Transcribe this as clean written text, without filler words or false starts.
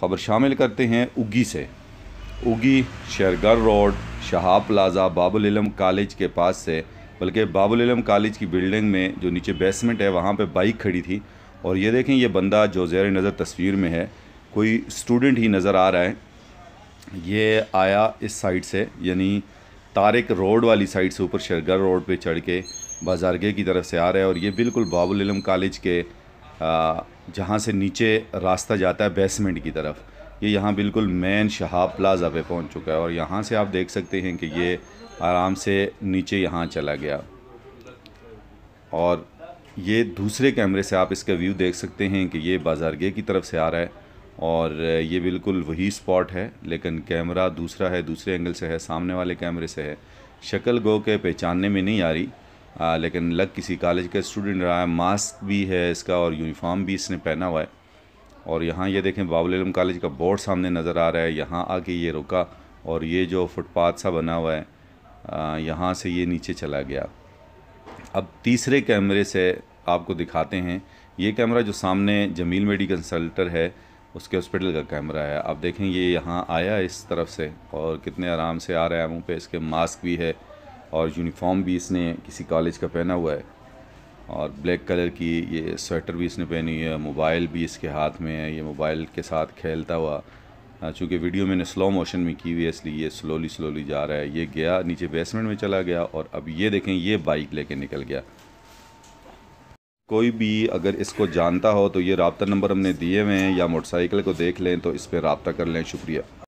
ख़बर शामिल करते हैं उगी से। उगी शेरगर रोड शहाब प्लाज़ा बाबुल इल्म कॉलेज के पास से, बल्कि बाबुल इल्म कॉलेज की बिल्डिंग में जो नीचे बेसमेंट है वहाँ पे बाइक खड़ी थी। और ये देखें, ये बंदा जो ज़ेर नज़र तस्वीर में है कोई स्टूडेंट ही नज़र आ रहा है। ये आया इस साइड से, यानी तारिक रोड वाली साइड से ऊपर शेरगर रोड पे चढ़ के बाजारगे की तरफ से आ रहा है। और ये बिल्कुल बाबुल इल्म कॉलेज के जहाँ से नीचे रास्ता जाता है बेसमेंट की तरफ, ये यहाँ बिल्कुल मेन शहाब प्लाज़ा पे पहुँच चुका है। और यहाँ से आप देख सकते हैं कि ये आराम से नीचे यहाँ चला गया। और ये दूसरे कैमरे से आप इसका व्यू देख सकते हैं कि ये बाजारगे की तरफ से आ रहा है और ये बिल्कुल वही स्पॉट है, लेकिन कैमरा दूसरा है, दूसरे एंगल से है, सामने वाले कैमरे से है। शक्ल गो के पहचानने में नहीं आ रही, लेकिन लग किसी कॉलेज का स्टूडेंट रहा है। मास्क भी है इसका और यूनिफॉर्म भी इसने पहना हुआ है। और यहाँ ये देखें, बाबुल इल्म कॉलेज का बोर्ड सामने नज़र आ रहा है। यहाँ आके ये रुका और ये जो फुटपाथ सा बना हुआ है यहाँ से ये नीचे चला गया। अब तीसरे कैमरे से आपको दिखाते हैं। ये कैमरा जो सामने जमील मेडिकल सेंटर है उसके हॉस्पिटल का कैमरा है। आप देखें, ये यहाँ आया इस तरफ से और कितने आराम से आ रहा है। मुँह पे इसके मास्क भी है और यूनिफॉर्म भी इसने किसी कॉलेज का पहना हुआ है और ब्लैक कलर की ये स्वेटर भी इसने पहनी है। मोबाइल भी इसके हाथ में है, ये मोबाइल के साथ खेलता हुआ। चूँकि वीडियो मैंने स्लो मोशन में की हुई है इसलिए ये स्लोली जा रहा है। ये गया नीचे बेसमेंट में चला गया और अब ये देखें, ये बाइक लेके निकल गया। कोई भी अगर इसको जानता हो तो ये रब्ता नंबर हमने दिए हुए हैं, या मोटरसाइकिल को देख लें तो इस पर रब्ता कर लें। शुक्रिया।